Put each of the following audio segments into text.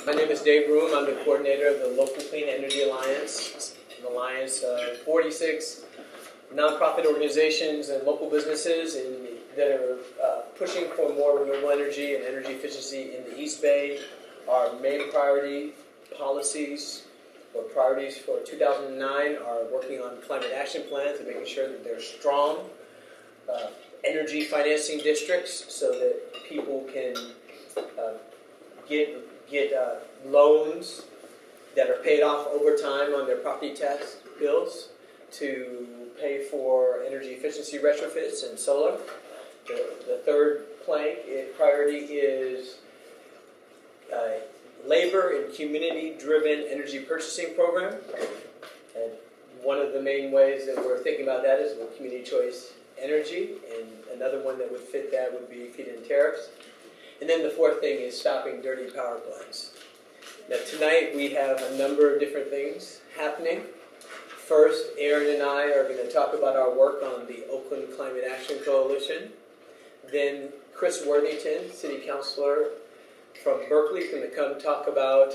My name is Dave Room. I'm the coordinator of the Local Clean Energy Alliance, an alliance of 46 nonprofit organizations and local businesses that are pushing for more renewable energy and energy efficiency in the East Bay. Our main priorities for 2009 are working on climate action plans and making sure that they're strong energy financing districts so that people can get loans that are paid off over time on their property tax bills to pay for energy efficiency retrofits and solar. The third priority is labor and community-driven energy purchasing program. And one of the main ways that we're thinking about that is with community choice energy, and another one that would fit that would be feed-in tariffs. And then the fourth thing is stopping dirty power plants. Now tonight we have a number of different things happening. First, Aaron and I are going to talk about our work on the Oakland Climate Action Coalition. Then Chris Worthington, City Councilor from Berkeley, is going to come talk about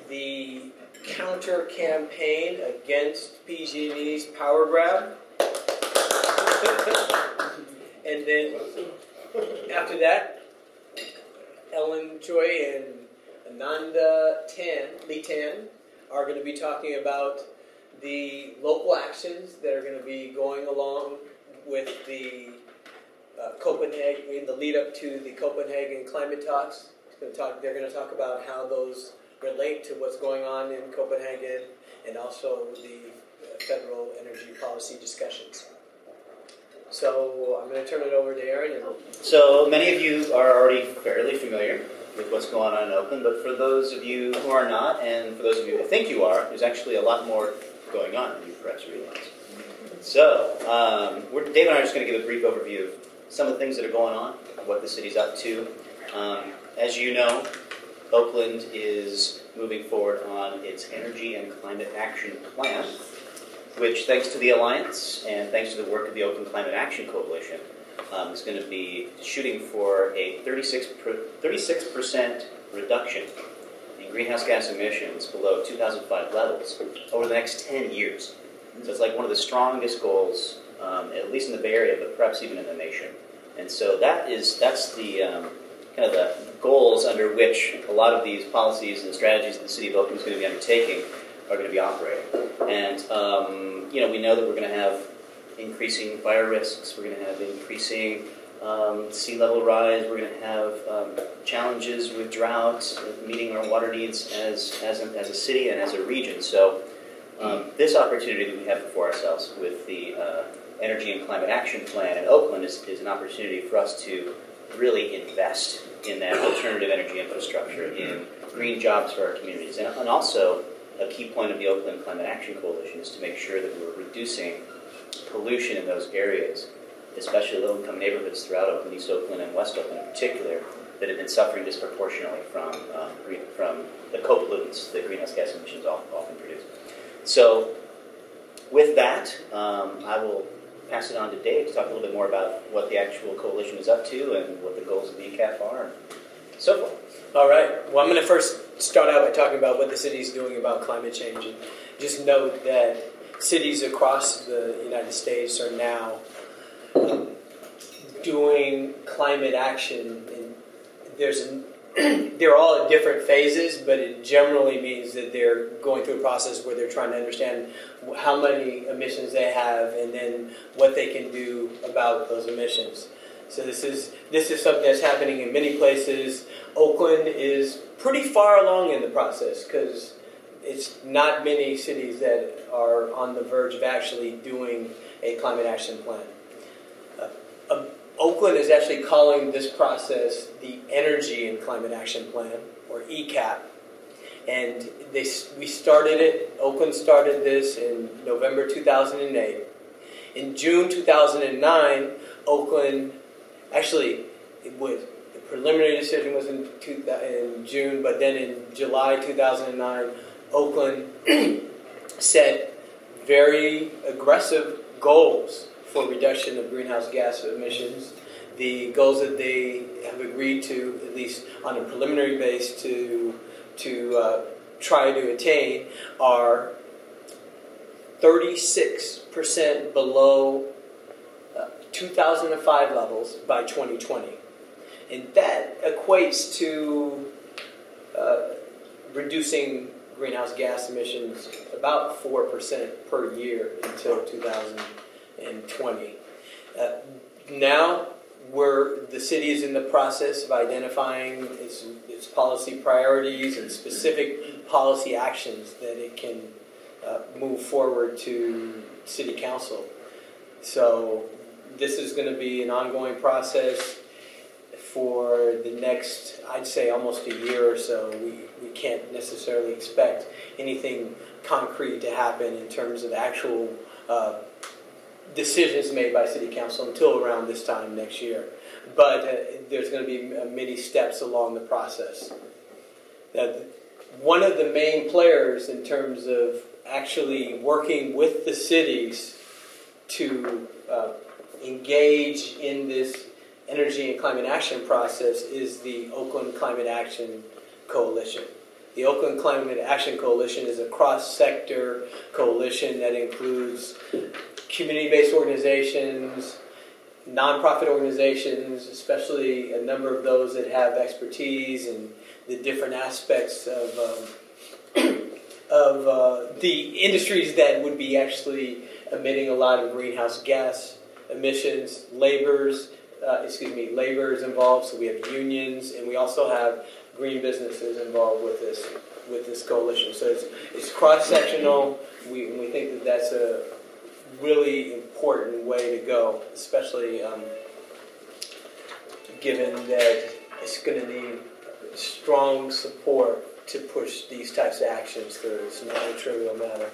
the counter campaign against PG&E's power grab. And then after that, Ellen Choi and Ananda Lee Tan are going to be talking about the local actions that are going to be going along with the Copenhagen, in the lead up to the Copenhagen climate talks. They're going to talk about how those relate to what's going on in Copenhagen and also the federal energy policy discussions. So I'm going to turn it over to Aaron. So many of you are already fairly familiar with what's going on in Oakland, but for those of you who are not, and for those of you who think you are, there's actually a lot more going on than you perhaps realize. So Dave and I are just going to give a brief overview of some of the things that are going on, what the city's up to. As you know, Oakland is moving forward on its Energy and Climate Action Plan, which, thanks to the Alliance and thanks to the work of the Oakland Climate Action Coalition, is going to be shooting for a 36% reduction in greenhouse gas emissions below 2005 levels over the next 10 years. So it's like one of the strongest goals, at least in the Bay Area, but perhaps even in the nation. And so that's the kind of the goals under which a lot of these policies and strategies that the City of Oakland is going to be undertaking are going to be operating. And we know that we're going to have increasing fire risks. We're going to have increasing sea level rise. We're going to have challenges with droughts, meeting our water needs as a city and as a region. So this opportunity that we have before ourselves with the Energy and Climate Action Plan in Oakland is an opportunity for us to really invest in that alternative energy infrastructure, in green jobs for our communities. And also, a key point of the Oakland Climate Action Coalition is to make sure that we're reducing pollution in those areas, especially low-income neighborhoods throughout Oakland, East Oakland, and West Oakland in particular, that have been suffering disproportionately from the co-pollutants that greenhouse gas emissions often produce. So, with that, I will pass it on to Dave to talk a little bit more about what the actual coalition is up to and what the goals of the ECAF are, and so forth. All right. Well, I'm going to first start out by talking about what the city is doing about climate change. And just note that cities across the United States are now doing climate action. And they're all at different phases, but it generally means that they're going through a process where they're trying to understand how many emissions they have and then what they can do about those emissions. So this is something that's happening in many places. Oakland is pretty far along in the process because it's not many cities that are on the verge of actually doing a climate action plan. Oakland is actually calling this process the Energy and Climate Action Plan, or ECAP. And we started it, Oakland started this in November 2008. In June 2009, Oakland, actually, the preliminary decision was in June, but then in July 2009, Oakland set very aggressive goals for reduction of greenhouse gas emissions. The goals that they have agreed to, at least on a preliminary base, to to try to attain are 36% below 2005 levels by 2020. And that equates to reducing greenhouse gas emissions about 4% per year until 2020. Now, the city is in the process of identifying its policy priorities and specific policy actions that it can move forward to city council. So this is going to be an ongoing process for the next, I'd say, almost a year or so. We can't necessarily expect anything concrete to happen in terms of actual decisions made by City Council until around this time next year. But there's going to be many steps along the process. One of the main players in terms of actually working with the cities to engage in this energy and climate action process is the Oakland Climate Action Coalition. The Oakland Climate Action Coalition is a cross-sector coalition that includes community-based organizations, nonprofit organizations, especially a number of those that have expertise in the different aspects of the industries that would be actually emitting a lot of greenhouse gas emissions. Labor is involved, so we have unions, and we also have green businesses involved with this coalition. So it's cross-sectional. We think that that's a really important way to go, especially given that it's going to need strong support to push these types of actions through. It's not a trivial matter.